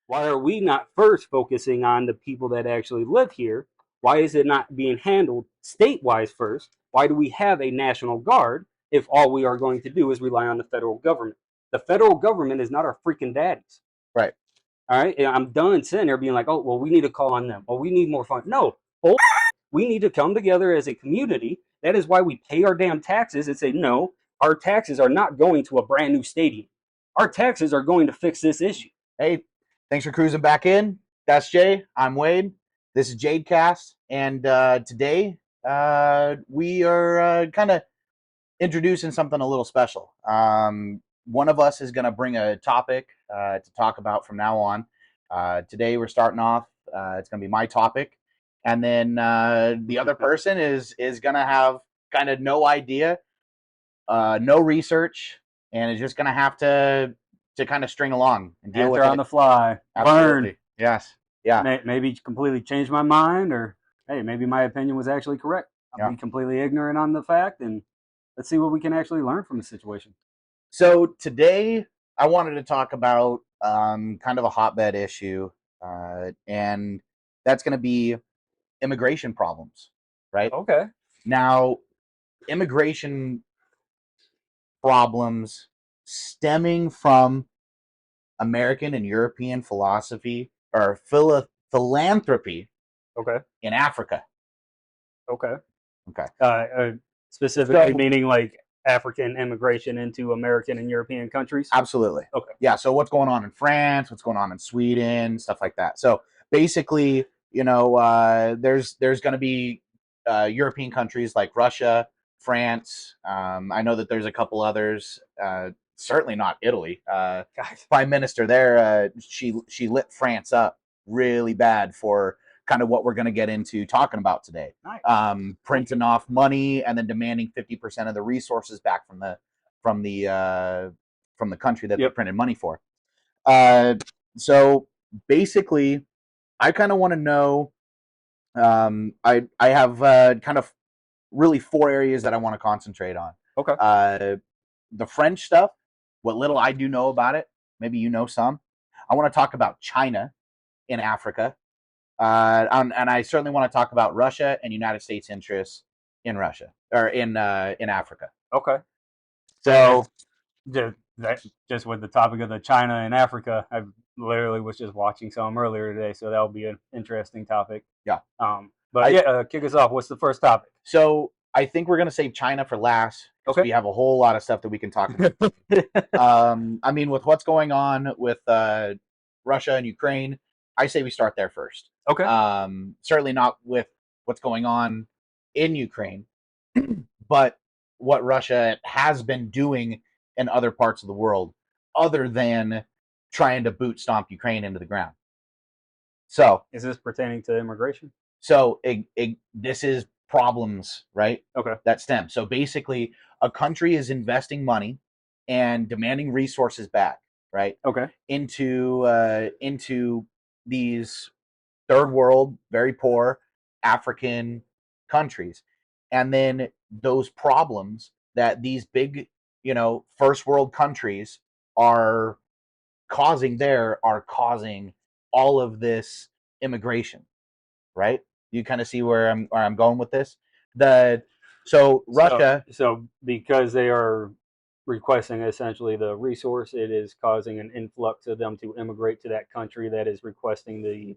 Why are we not first focusing on the people that actually live here? Why is it not being handled state-wise first? Why do we have a national guard if all we are going to do is rely on the federal government? The federal government is not our freaking daddies. Right. All right. And I'm done sitting there being like, oh, well, we need to call on them. Oh, we need more funds. No. We need to come together as a community. That is why we pay our damn taxes and say, no, our taxes are not going to a brand new stadium. Our taxes are going to fix this issue. Hey, thanks for cruising back in. That's Jay. I'm Wade. This is Jadecast. And today we are kind of introducing something a little special. One of us is going to bring a topic to talk about from now on. Today we're starting off. It's going to be my topic. And then the other person is going to have kind of no idea, no research, and is just going to have to kind of string along and deal Answer with on it. the fly. Absolutely. Burn. Yes. Yeah. Maybe completely change my mind, or hey, maybe my opinion was actually correct. I'll Yeah. be completely ignorant on the fact, and let's see what we can actually learn from the situation. So today I wanted to talk about kind of a hotbed issue, and that's going to be immigration problems, right? Okay. Now, immigration problems stemming from American and European philosophy or philanthropy Okay. in Africa. Okay. Okay. Specifically So, meaning like African immigration into American and European countries. absolutely. Okay. Yeah. So, what's going on in France? What's going on in Sweden? Stuff like that. So, basically, there's going to be European countries like Russia, France. I know that there's a couple others. Certainly not Italy. Guys. Prime Minister there, she lit France up really bad for kind of what we're going to get into talking about today. Nice. Printing off money and then demanding 50% of the resources back from the country that they Yep. printed money for. So basically, I kind of want to know. I have kind of really four areas that I want to concentrate on. Okay. The French stuff, what little I do know about it, maybe you know some. I want to talk about China in Africa, and I certainly want to talk about Russia and United States interests in Russia or in Africa. Okay. So Just with the topic of the China and Africa, I literally was just watching some earlier today, so that'll be an interesting topic. yeah, But yeah, kick us off. What's the first topic? So I think we're gonna save China for last because Okay. we have a whole lot of stuff that we can talk about. I mean, with what's going on with Russia and Ukraine, I say we start there first. Okay. Certainly not with what's going on in Ukraine, but what Russia has been doing in other parts of the world, other than trying to boot stomp Ukraine into the ground. So, is this pertaining to immigration? So this is problems, right? Okay. That stem. So basically, a country is investing money and demanding resources back, right? Okay. Into these third world, very poor African countries, and then those problems that these big, first world countries are causing there are causing all of this immigration, right? You kind of see where I'm going with this. So Russia, so because they are requesting essentially the resource, it is causing an influx of them to immigrate to that country that is requesting the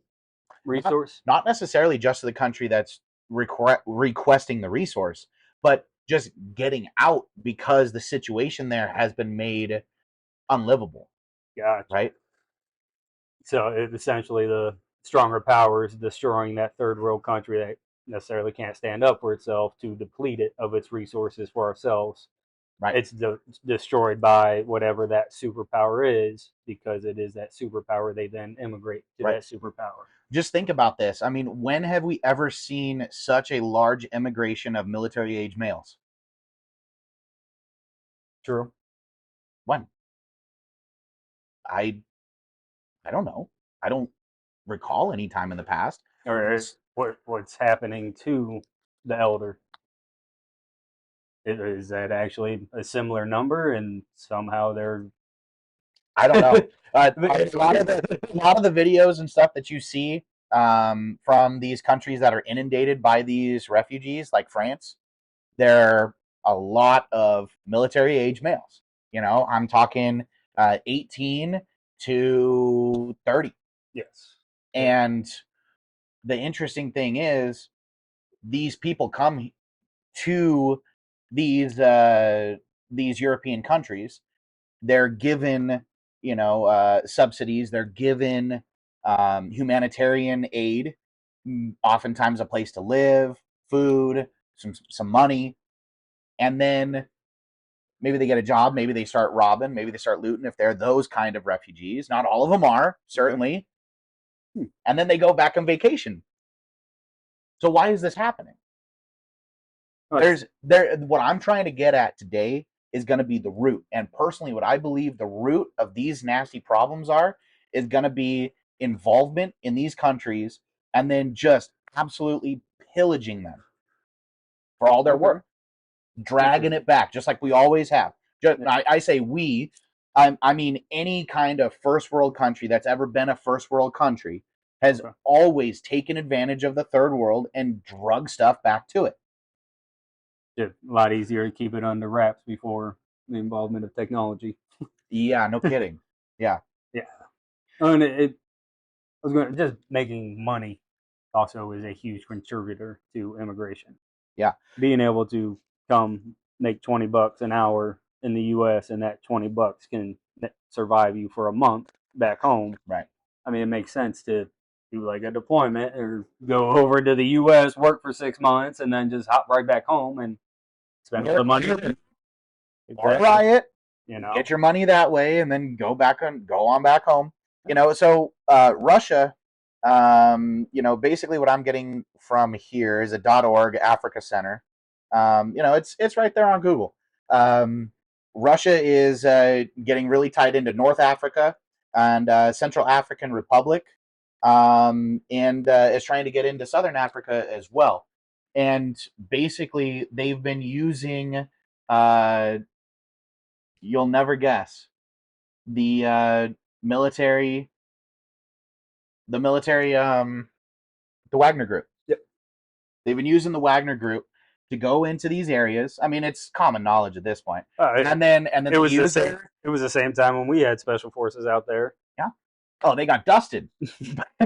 resource. not necessarily just to the country that's requesting the resource, but just getting out because the situation there has been made unlivable. Gotcha. Right. So essentially, the stronger powers destroying that third world country that necessarily can't stand up for itself to deplete it of its resources for ourselves. Right. It's destroyed by whatever that superpower is, because it is that superpower. They then immigrate to that superpower. Just think about this. I mean, when have we ever seen such a large immigration of military age males? True. When? I don't know. I don't recall any time in the past. Or what's happening to the elder? Is that actually a similar number, and somehow they're I don't know. A lot of the videos and stuff that you see from these countries that are inundated by these refugees, like France, there are a lot of military age males. You know, I'm talking 18 to 30. Yes. And the interesting thing is, these people come to these European countries. They're given, subsidies. They're given humanitarian aid, oftentimes a place to live, food, some money, and then maybe they get a job. Maybe they start robbing. Maybe they start looting. If they're those kind of refugees, not all of them are, certainly. Okay. And then they go back on vacation. So why is this happening? What I'm trying to get at today is going to be the root. And personally, what I believe the root of these nasty problems is going to be involvement in these countries, and then just absolutely pillaging them for all their work, dragging it back, just like we always have. I say we, I mean any kind of first world country that's ever been a first world country has always taken advantage of the third world and drug stuff back to it. It's a lot easier to keep it under wraps before the involvement of technology. Yeah, no kidding. Yeah. Yeah. And I was going to, just making money also is a huge contributor to immigration. Yeah. Being able to come make $20 an hour in the US, and that $20 can survive you for a month back home. Right. I mean, it makes sense to do like a deployment or go over to the US, work for 6 months, and then just hop right back home and spend all the money. Or riot, Get your money that way, and then go on back home. So Russia, basically what I'm getting from here is a .org Africa Center. It's right there on Google. Russia is getting really tied into North Africa and Central African Republic, and is trying to get into Southern Africa as well. And basically, they've been using, you'll never guess, the military, the Wagner Group. Yep. They've been using the Wagner Group to go into these areas. I mean, it's common knowledge at this point. And then it was the same. It was the same time when we had special forces out there. Yeah. Oh, they got dusted.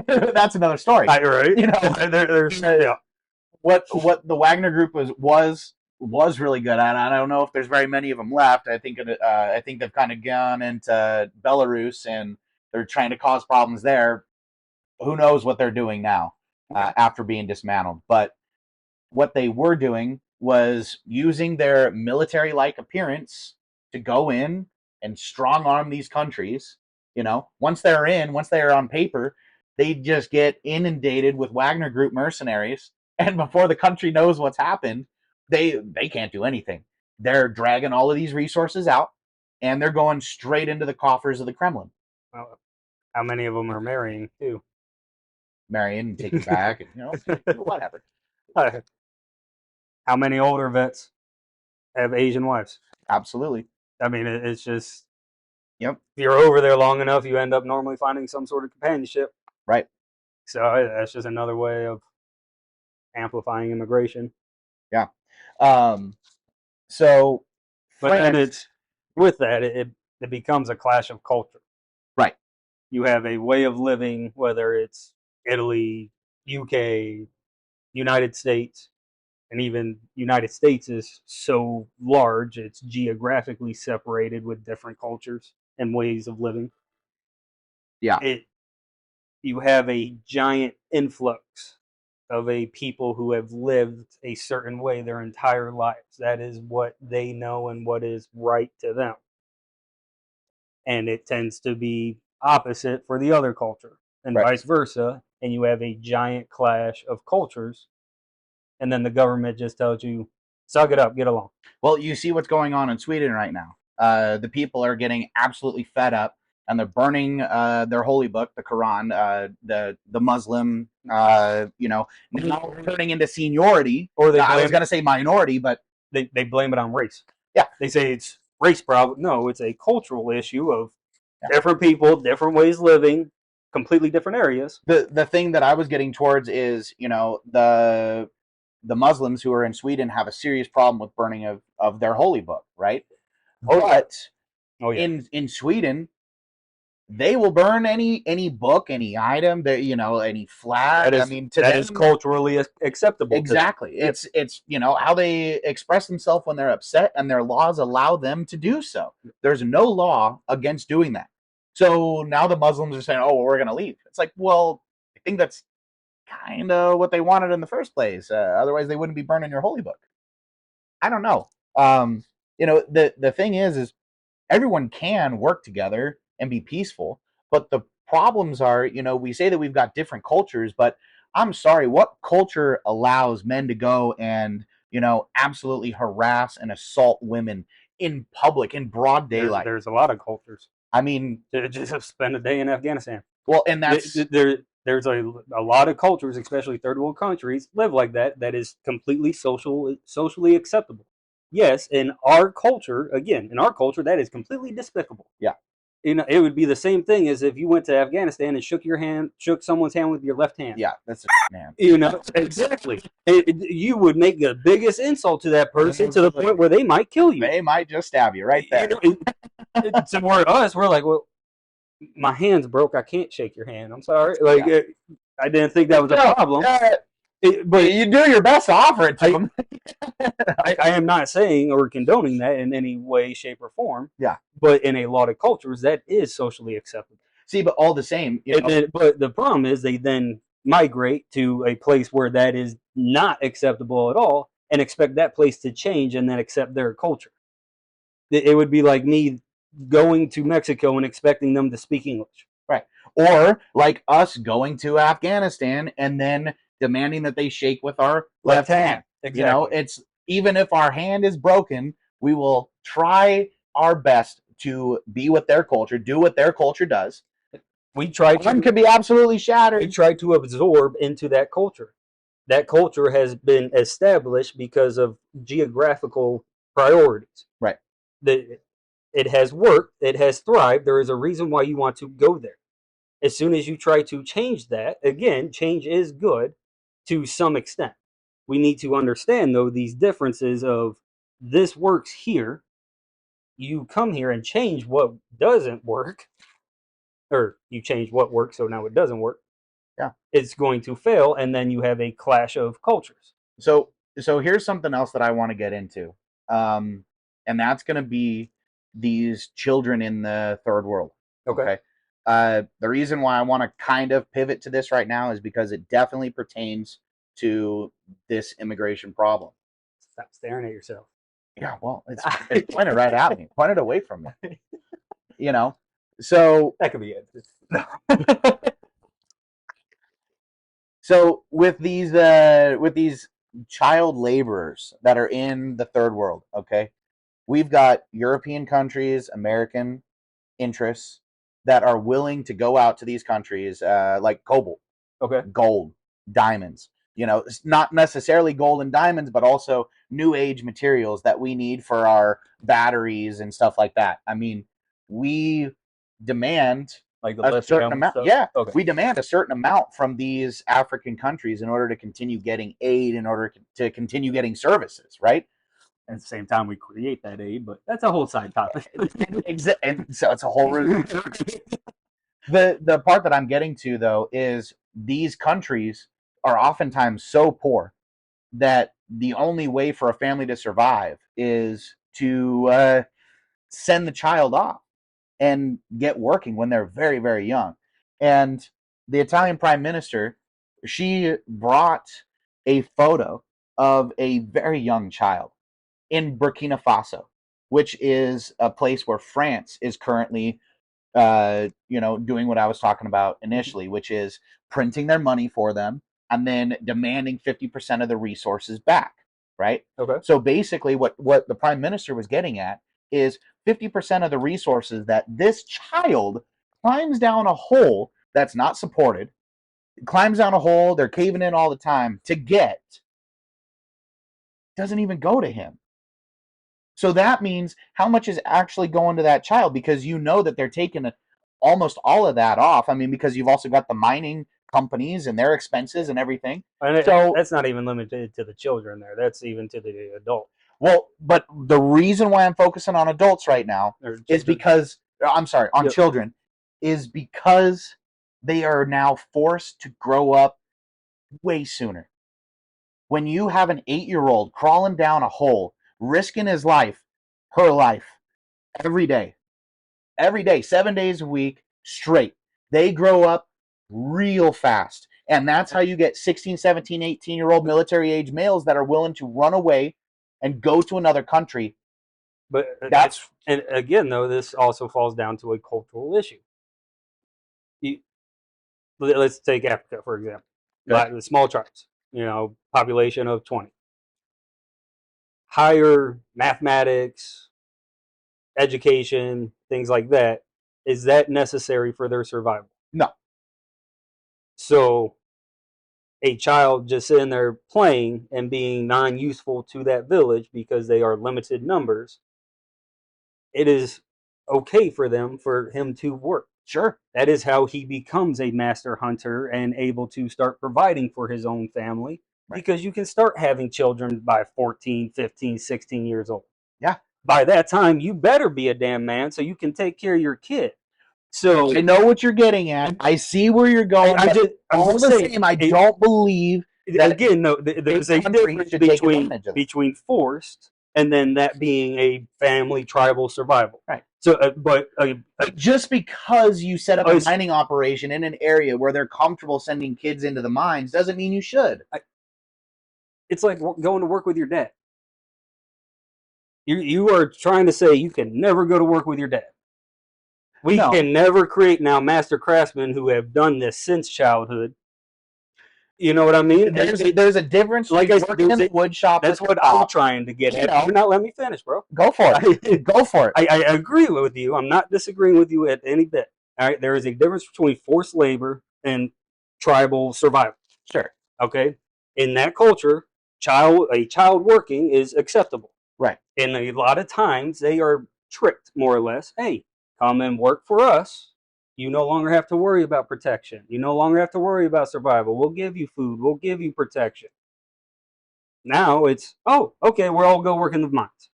That's another story. Right. There's what the Wagner Group was really good at. I don't know if there's very many of them left. I think they've kind of gone into Belarus, and they're trying to cause problems there. Who knows what they're doing now after being dismantled? But what they were doing was using their military-like appearance to go in and strong-arm these countries. Once they're on paper, they just get inundated with Wagner Group mercenaries, and before the country knows what's happened, they can't do anything. They're dragging all of these resources out, and they're going straight into the coffers of the Kremlin. Well, how many of them are marrying too? Marrying and taking back, and whatever. How many older vets have Asian wives? Absolutely. I mean, it's just, yep. If you're over there long enough, you end up normally finding some sort of companionship. Right. So that's just another way of amplifying immigration. Yeah. So, and it's with that, it becomes a clash of culture. Right. You have a way of living, whether it's Italy, UK, United States, and even United States is so large, it's geographically separated with different cultures and ways of living. Yeah. You have a giant influx of a people who have lived a certain way their entire lives. That is what they know and what is right to them. And it tends to be opposite for the other culture, and vice versa. And you have a giant clash of cultures, and then the government just tells you, suck it up, get along. Well, you see what's going on in Sweden right now. The people are getting absolutely fed up, and they're burning their holy book, the Quran, the Muslim, now turning into seniority. Or I was going to say minority, but they blame it on race. Yeah. They say it's race problem. No, it's a cultural issue of Yeah. Different people, different ways living, completely different areas. The thing that I was getting towards is, the Muslims who are in Sweden have a serious problem with burning of their holy book, right? But in Sweden, they will burn any book, any item, that any flag. That is, to that them, is culturally acceptable. Exactly. It's how they express themselves when they're upset, and their laws allow them to do so. There's no law against doing that. So now the Muslims are saying, "Oh, well, we're going to leave." It's like, well, I think that's kind of what they wanted in the first place. Otherwise, they wouldn't be burning your holy book. I don't know. The thing is everyone can work together and be peaceful, but the problems are, we say that we've got different cultures, but I'm sorry, what culture allows men to go and, absolutely harass and assault women in public, in broad daylight? There's a lot of cultures. I mean, just spend a day in Afghanistan. Well, and that's there's a lot of cultures, especially third world countries, live like that. That is completely socially acceptable. Yes, in our culture, that is completely despicable. Yeah. It would be the same thing as if you went to Afghanistan and shook someone's hand with your left hand. Yeah, that's a man. Exactly. You would make the biggest insult to that person to the point where they might kill you. They might just stab you right there. So we're like, well, my hand's broke. I can't shake your hand. I'm sorry. I didn't think that was a problem. But you do your best to offer it to them. I am not saying or condoning that in any way, shape, or form. Yeah. But in a lot of cultures, that is socially acceptable. See, but all the same. But the problem is they then migrate to a place where that is not acceptable at all and expect that place to change and then accept their culture. It would be like me going to Mexico and expecting them to speak English. Right. Or like us going to Afghanistan and then demanding that they shake with our left hand. Exactly. It's even if our hand is broken, we will try our best to be with their culture, do what their culture does. One could be absolutely shattered. We try to absorb into that culture. That culture has been established because of geographical priorities. Right. It has worked. It has thrived. There is a reason why you want to go there. As soon as you try to change that, again, change is good to some extent. We need to understand, though, these differences of this works here. You come here and change what doesn't work, or you change what works, so now it doesn't work. Yeah. It's going to fail, and then you have a clash of cultures. So here's something else that I want to get into. And that's going to be these children in the third world. Okay. The reason why I want to kind of pivot to this right now is because it definitely pertains to this immigration problem. Stop staring at yourself. Yeah, well, it's pointed right at me, pointed away from me. So that could be it. So with these child laborers that are in the third world, okay, we've got European countries, American interests that are willing to go out to these countries like cobalt, gold, diamonds. It's not necessarily gold and diamonds, but also new age materials that we need for our batteries and stuff like that. I mean, we demand like a certain amount. Stuff? Yeah, okay. We demand a certain amount from these African countries in order to continue getting aid, in order to continue getting services, right? At the same time, we create that aid, but that's a whole side topic. And so it's a whole. The part that I'm getting to, though, is these countries are oftentimes so poor that the only way for a family to survive is to send the child off and get working when they're very, very young. And the Italian prime minister, she brought a photo of a very young child in Burkina Faso, which is a place where France is currently, doing what I was talking about initially, which is printing their money for them and then demanding 50% of the resources back, right? Okay. So basically what the prime minister was getting at is 50% of the resources that this child climbs down a hole that's not supported, climbs down a hole, they're caving in all the time to get, doesn't even go to him. So that means how much is actually going to that child, because that they're taking almost all of that off. I mean, because you've also got the mining companies and their expenses and everything. And So that's not even limited to the children there. That's even to the adult. well, but the reason why I'm focusing on adults right now is because I'm sorry, on children, is because they are now forced to grow up way sooner. When you have an 8-year-old crawling down a hole, risking his life, her life, every day, 7 days a week, straight, they grow up real fast. And that's how you get 16, 17, 18-year-old military age males that are willing to run away and go to another country. But that's, and again, though, this also falls down to a cultural issue. Let's take Africa, for example. Okay. The small tribes, population of 20. Higher mathematics, education, things like that. Is that necessary for their survival? No. So a child just sitting there playing and being non-useful to that village because they are limited numbers, it is okay for him to work. Sure. That is how he becomes a master hunter and able to start providing for his own family, right? Because you can start having children by 14, 15, 16 years old. Yeah. By that time, you better be a damn man so you can take care of your kid. So I know what you're getting at. I see where you're going. I don't believe that, again, no, there's a difference between forced and then that being a family tribal survival. Right. So, but just because you set up a mining operation in an area where they're comfortable sending kids into the mines doesn't mean you should. It's like going to work with your dad. You are trying to say you can never go to work with your dad. We can never create now master craftsmen who have done this since childhood. You know what I mean? There's a difference. Like I said, in the wood shop. That's what I'm trying to get at. You're not letting me finish, bro. Go for it. Go for it. I agree with you. I'm not disagreeing with you at any bit. All right. There is a difference between forced labor and tribal survival. Sure. Okay. In that culture, a child working is acceptable. Right. And a lot of times they are tricked, more or less. Hey, come and work for us. You no longer have to worry about protection. You no longer have to worry about survival. We'll give you food. We'll give you protection. Now it's, oh, okay, we'll all go work in the mines.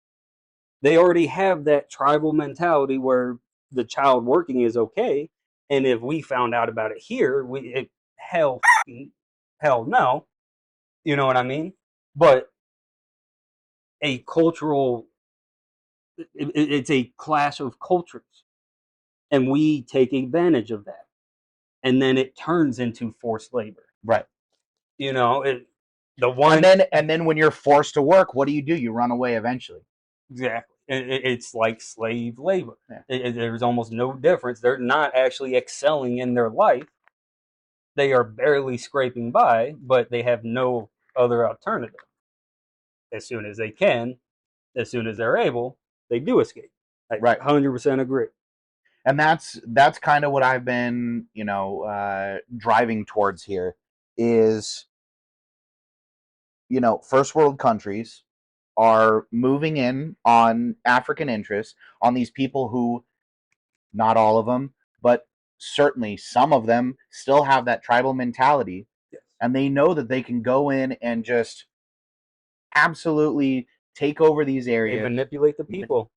They already have that tribal mentality where the child working is okay. And if we found out about it here, hell no. You know what I mean? But a cultural, it's a clash of cultures. And we take advantage of that. And then it turns into forced labor. Right. And then when you're forced to work, what do? You run away eventually. Exactly. It's like slave labor. Yeah. There's almost no difference. They're not actually excelling in their life. They are barely scraping by, but they have no other alternative. As soon as they can, as soon as they're able, they do escape. I 100% agree. And that's kind of what I've been, driving towards here is, first world countries are moving in on African interests, on these people who, not all of them, but certainly some of them still have that tribal mentality. Yes. And they know that they can go in and just absolutely take over these areas. They manipulate the people.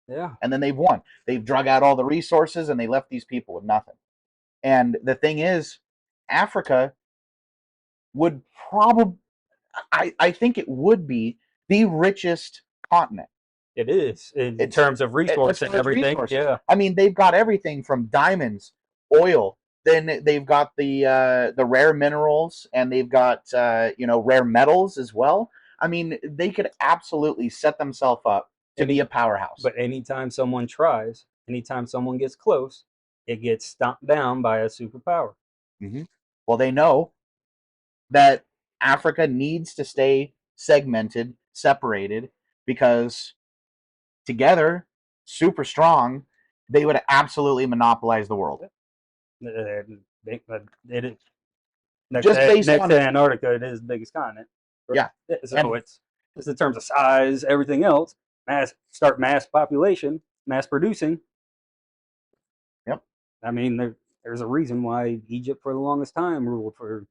Yeah. And then they've won. They've drug out all the resources and they left these people with nothing. And the thing is, Africa would probably, I think it would be the richest continent. It is in terms of resources and everything. Resources. Yeah. I mean, they've got everything from diamonds, oil. Then they've got the rare minerals, and they've got rare metals as well. I mean, they could absolutely set themselves up to be a powerhouse. But anytime someone tries, anytime someone gets close, it gets stomped down by a superpower. Mm-hmm. Well, they know that Africa needs to stay segmented, separated, because together, super strong, they would absolutely monopolize the world. Next to Antarctica, it is the biggest continent. Yeah. So it's in terms of size, everything else, mass population, mass producing. Yep. I mean, there's a reason why Egypt for the longest time ruled for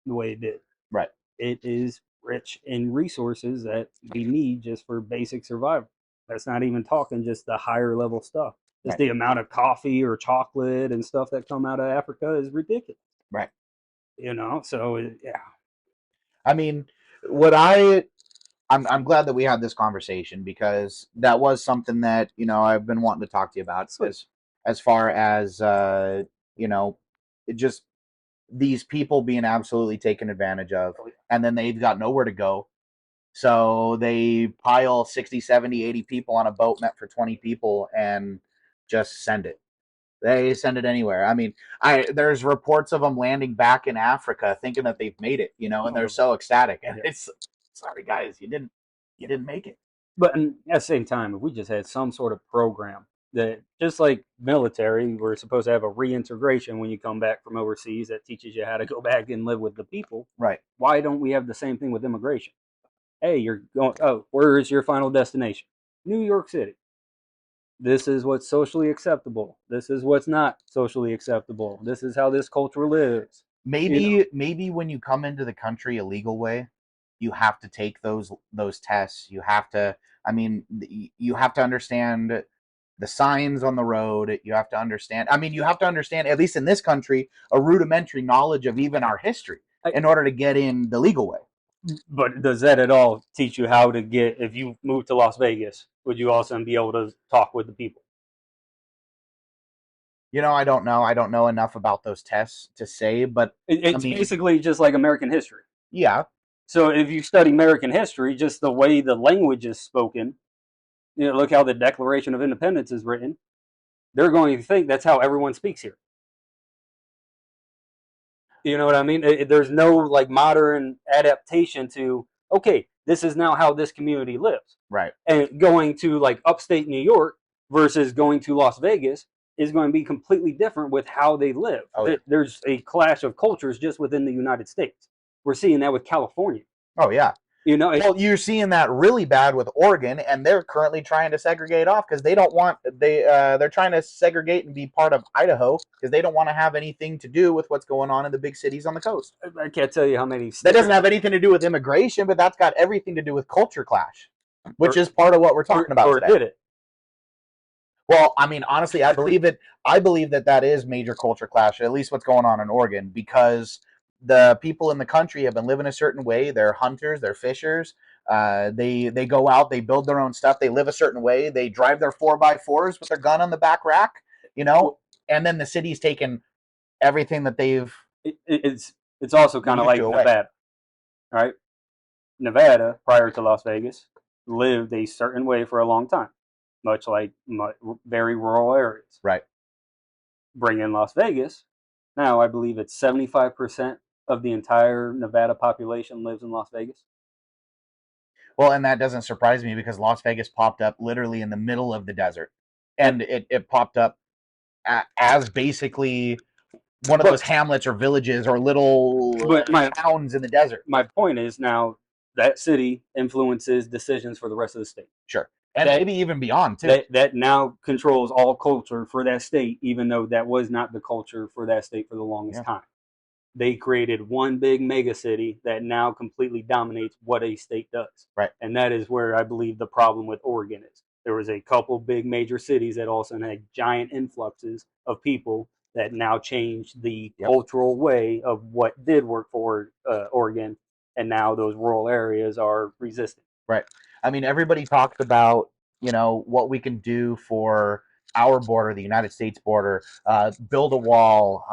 the way it did. Right. It is rich in resources that we need just for basic survival. That's not even talking just the higher level stuff. Just Right. the amount of coffee or chocolate and stuff that come out of Africa is ridiculous. Right. So yeah. I mean, I'm glad that we had this conversation, because that was something that I've been wanting to talk to you about. Sweet. As far as you know, it just these people being absolutely taken advantage of, Oh, yeah. and then they've got nowhere to go. So they pile 60, 70, 80 people on a boat meant for 20 people and just send it. They send it anywhere. I mean, there's reports of them landing back in Africa thinking that they've made it, and they're so ecstatic. And Yeah. it's sorry guys, you didn't make it. But at the same time, if we just had some sort of program that, just like military, we're supposed to have a reintegration when you come back from overseas that teaches you how to go back and live with the people. Right. Why don't we have the same thing with immigration? Hey, you're going, oh, where is your final destination? New York City. This is what's socially acceptable. This is what's not socially acceptable. This is how this culture lives. Maybe when you come into the country a legal way, you have to take those tests. You have to, I mean, you have to understand the signs on the road. You have to understand, you have to understand, at least in this country, a rudimentary knowledge of even our history in order to get in the legal way. But does that at all teach you how to get, if you move to Las Vegas, would you also be able to talk with the people? I don't know. I don't know enough about those tests to say, but It's basically just like American history. Yeah. So if you study American history, just the way the language is spoken, look how the Declaration of Independence is written. They're going to think that's how everyone speaks here. You know what I mean? There's no like modern adaptation to, okay, this is now how this community lives. Right. And going to like upstate New York versus going to Las Vegas is going to be completely different with how they live. Oh, yeah. There's a clash of cultures just within the United States. We're seeing that with California. Oh, yeah. Well, you're seeing that really bad with Oregon, and they're currently trying to segregate off because they don't want they're trying to segregate and be part of Idaho because they don't want to have anything to do with what's going on in the big cities on the coast. I can't tell you how many. That doesn't have anything to do with immigration, but that's got everything to do with culture clash, which is part of what we're talking about today. Did it? Well, I mean, honestly, I believe that is major culture clash, at least what's going on in Oregon, because the people in the country have been living a certain way. They're hunters, they're fishers. They go out, they build their own stuff, they live a certain way. They drive their 4x4s with their gun on the back rack, and then the city's taken everything that they've. It's also kind of like Nevada, right? Nevada, prior to Las Vegas, lived a certain way for a long time, much like very rural areas. Right. Bring in Las Vegas. Now, I believe it's 75% of the entire Nevada population lives in Las Vegas. Well, and that doesn't surprise me because Las Vegas popped up literally in the middle of the desert. And it popped up as basically one of those hamlets or villages or little towns in the desert. My point is, now that city influences decisions for the rest of the state. Sure. And maybe even beyond, too. That now controls all culture for that state, even though that was not the culture for that state for the longest time. They created one big mega city that now completely dominates what a state does. Right. And that is where I believe the problem with Oregon is. There was a couple big major cities that also had giant influxes of people that now changed the cultural way of what did work for Oregon. And now those rural areas are resistant. Right. I mean, everybody talks about, what we can do for our border, the United States border, build a wall,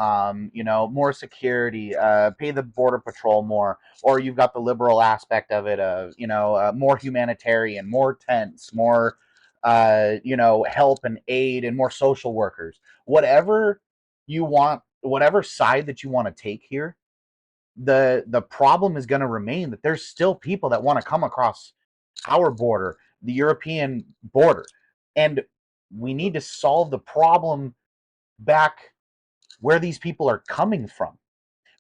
more security, pay the border patrol more, or you've got the liberal aspect of it of, more humanitarian, more tents, more, help and aid and more social workers. Whatever you want, whatever side that you want to take here, the problem is going to remain that there's still people that want to come across our border, the European border, and we need to solve the problem back where these people are coming from,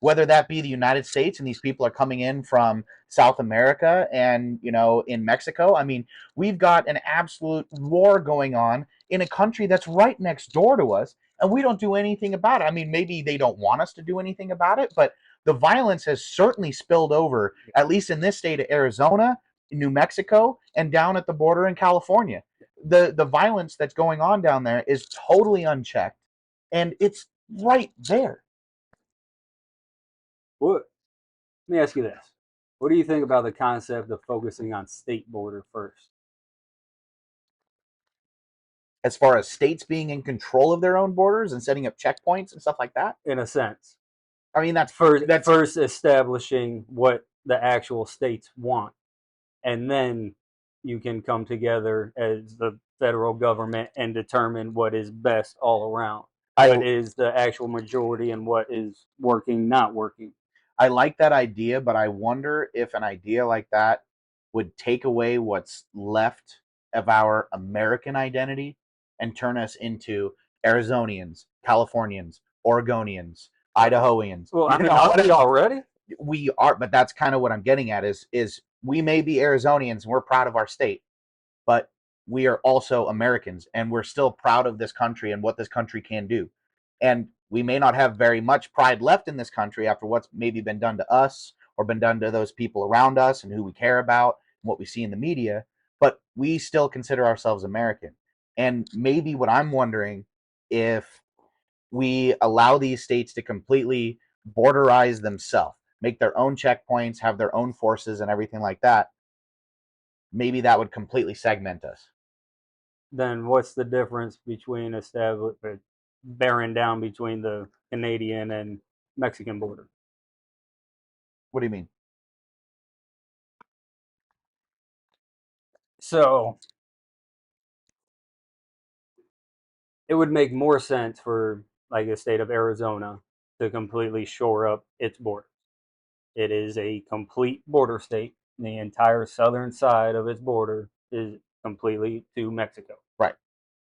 whether that be the United States and these people are coming in from South America and, in Mexico. I mean, we've got an absolute war going on in a country that's right next door to us, and we don't do anything about it. I mean, maybe they don't want us to do anything about it, but the violence has certainly spilled over, at least in this state of Arizona, New Mexico, and down at the border in California. The violence that's going on down there is totally unchecked, and it's right there. What? Let me ask you this: what do you think about the concept of focusing on state border first? As far as states being in control of their own borders and setting up checkpoints and stuff like that, In a sense, I mean, that's first establishing what the actual states want, and then you can come together as the federal government and determine what is best all around. What I is the actual majority and what is working, not working. I like that idea, but I wonder if an idea like that would take away what's left of our American identity and turn us into Arizonians, Californians, Oregonians, Idahoans. Well, I mean, are we already? We are, but that's kind of what I'm getting at is we may be Arizonians and we're proud of our state, but we are also Americans and we're still proud of this country and what this country can do. And we may not have very much pride left in this country after what's maybe been done to us or been done to those people around us and who we care about and what we see in the media, but we still consider ourselves American. And maybe what I'm wondering, if we allow these states to completely borderize themselves, make their own checkpoints, have their own forces and everything like that, maybe that would completely segment us. Then what's the difference between bearing down between the Canadian and Mexican border? What do you mean? So it would make more sense for like the state of Arizona to completely shore up its border. It is a complete border state. The entire southern side of its border is completely to Mexico. Right.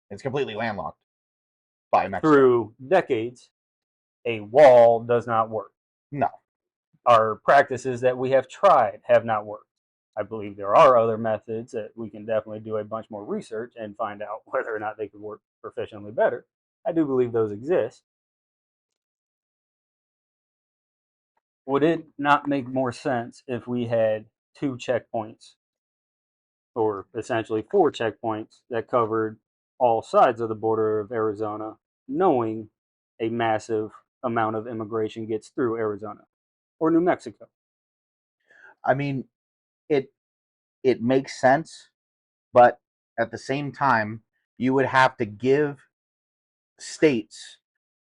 It's completely landlocked by Mexico. Through decades, a wall does not work. No. Our practices that we have tried have not worked. I believe there are other methods that we can definitely do a bunch more research and find out whether or not they could work proficiently better. I do believe those exist. Would it not make more sense if we had 2 checkpoints, or essentially 4 checkpoints, that covered all sides of the border of Arizona, knowing a massive amount of immigration gets through Arizona or New Mexico? I mean, it it makes sense, but at the same time, you would have to give states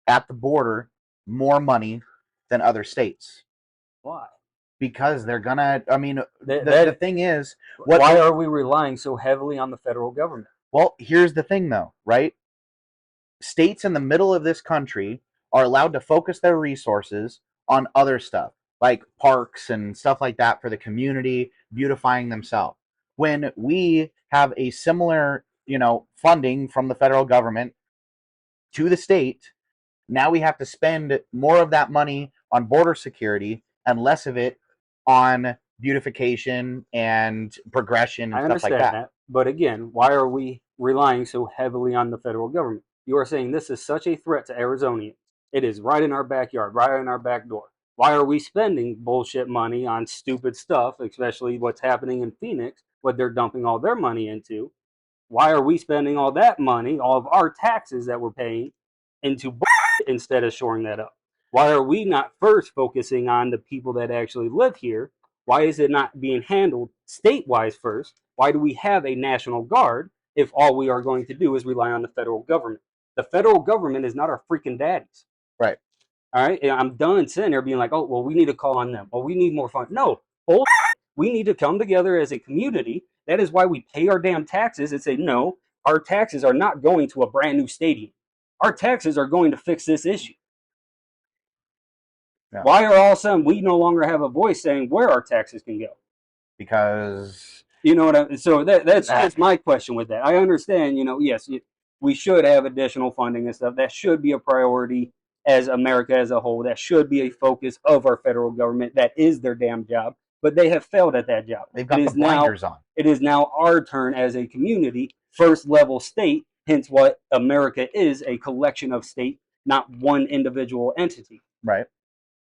at the border more money than other states. Why? Because they're gonna, I mean, the thing is, why are we relying so heavily on the federal government? Well, here's the thing though, right? States in the middle of this country are allowed to focus their resources on other stuff, like parks and stuff like that for the community, beautifying themselves. When we have a similar, funding from the federal government to the state, now we have to spend more of that money on border security and less of it on beautification and progression and I stuff like understand that. but again, why are we relying so heavily on the federal government? You are saying this is such a threat to Arizonians. It is right in our backyard, right in our back door. Why are we spending bullshit money on stupid stuff, especially what's happening in Phoenix, what they're dumping all their money into? Why are we spending all that money, all of our taxes that we're paying, into bullshit instead of shoring that up? Why are we not first focusing on the people that actually live here? Why is it not being handled state-wise first? Why do we have a national guard if all we are going to do is rely on the federal government? The federal government is not our freaking daddies. Right. All right. And I'm done sitting there being like, oh, well, we need to call on them. Well, we need more funds. No, bullshit. We need to come together as a community. That is why we pay our damn taxes and say, no, our taxes are not going to a brand new stadium. Our taxes are going to fix this issue. Yeah. Why are all of a sudden we no longer have a voice saying where our taxes can go? Because so that's just my question with that. I understand, yes, we should have additional funding and stuff. That should be a priority as America as a whole. That should be a focus of our federal government. That is their damn job, but they have failed at that job. They've got the blinders on. It is now our turn as a community, first level state, Hence what America is, a collection of states, not one individual entity. Right.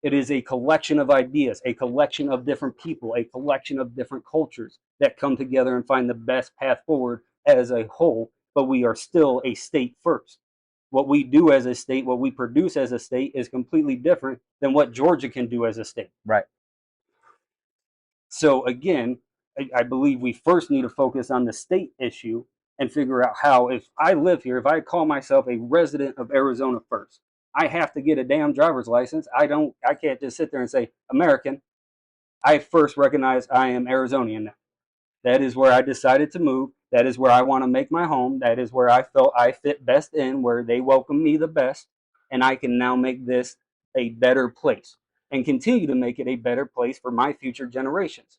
It is a collection of ideas, a collection of different people, a collection of different cultures that come together and find the best path forward as a whole, but we are still a state first. What we do as a state, what we produce as a state is completely different than what Georgia can do as a state. Right. So again, I believe we first need to focus on the state issue and figure out how, if I live here, if I call myself a resident of Arizona first, I have to get a damn driver's license. I can't just sit there and say American. I first recognize I am Arizonian now. That is where I decided to move. That is where I want to make my home. That is where I felt I fit best in, where they welcome me the best. And I can now make this a better place and continue to make it a better place for my future generations.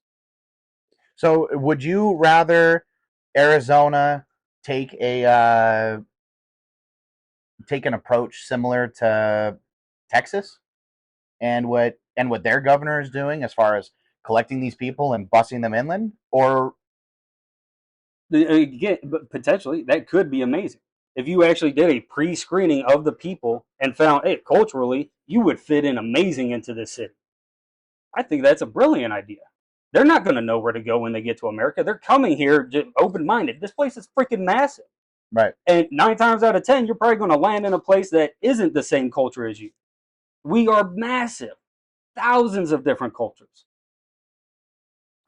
So would you rather Arizona take an approach similar to Texas and what their governor is doing as far as collecting these people and busing them inland? Or again, but potentially that could be amazing if you actually did a pre-screening of the people and found, hey, culturally you would fit in amazing into this city. I think that's a brilliant idea. They're not going to know where to go when they get to America. They're coming here just open-minded. This place is freaking massive. right. And 9 times out of 10, you're probably going to land in a place that isn't the same culture as you. We are massive. Thousands of different cultures.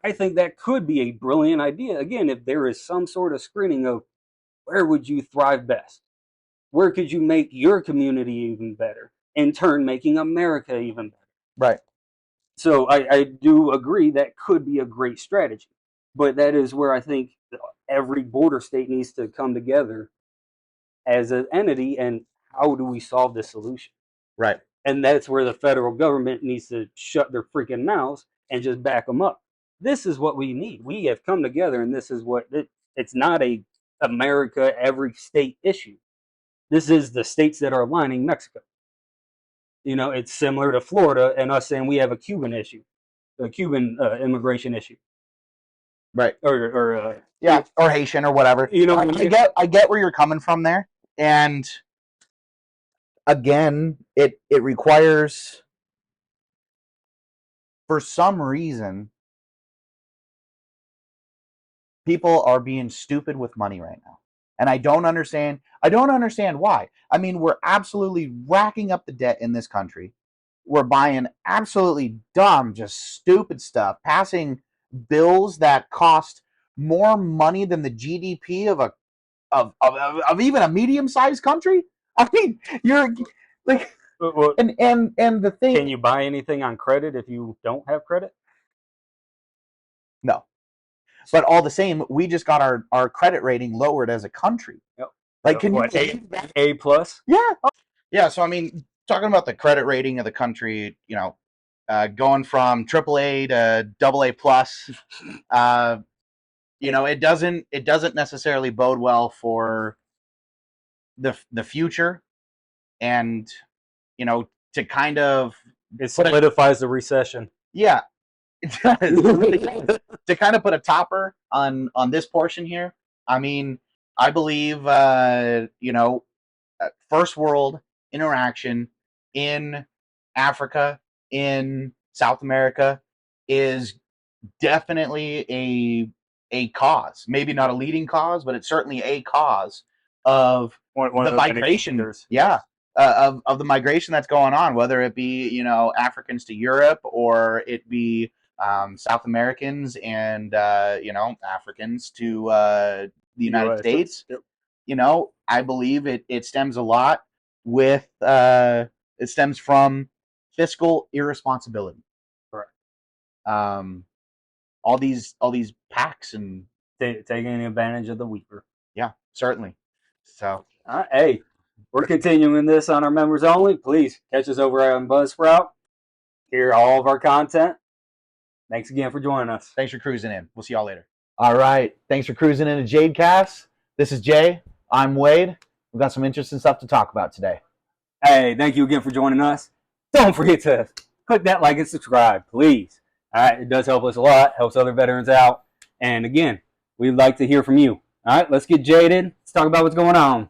I think that could be a brilliant idea. Again, if there is some sort of screening of where would you thrive best? Where could you make your community even better? In turn, making America even better. Right. So I do agree that could be a great strategy. But that is where I think every border state needs to come together as an entity, and how do we solve this solution? Right. And that's where the federal government needs to shut their freaking mouths and just back them up. This is what we need. We have come together, and this is what it's not a America every state issue. This is the states that are lining Mexico. You know, it's similar to Florida and us saying we have a Cuban issue, a Cuban immigration issue, Right. or Yeah, or Haitian or whatever. you know, I get where you're coming from there, and again, it requires, for some reason, people are being stupid with money right now, and I don't understand why. I mean, we're absolutely racking up the debt in this country. We're buying absolutely dumb, just stupid stuff, passing bills that cost more money than the GDP of even a medium-sized country. I mean, you're like, and the thing. Can you buy anything on credit if you don't have credit? No, but all the same, we just got our credit rating lowered as a country. Yep. Like, can what, you A plus? Yeah, yeah. So I mean, talking about the credit rating of the country, you know, going from AAA to AA plus, you know, it doesn't necessarily bode well for the future, and you know, to kind of It solidifies the recession. Yeah, it does. It really does. To kind of put a topper on this portion here, I mean, I believe you know, first world interaction in Africa, in South America, is definitely a cause. Maybe not a leading cause, but it's certainly a cause of one the of migration. Yeah, of the migration that's going on, whether it be, you know, Africans to Europe, or it be South Americans and you know, Africans to the United States. Yep. You know, I believe it stems a lot with it stems from fiscal irresponsibility. Correct. All these packs and Taking advantage of the weaker. Yeah, certainly. So hey, we're continuing this on our members only. Please catch us over on Buzzsprout. Hear all of our content. Thanks again for joining us. Thanks for cruising in. We'll see y'all later. All right. Thanks for cruising into Jadecast. This is Jay. I'm Wade. We've got some interesting stuff to talk about today. Hey, thank you again for joining us. Don't forget to click that like and subscribe, please. All right, it does help us a lot. Helps other veterans out. And again, we'd like to hear from you. All right, let's get jaded. Let's talk about what's going on.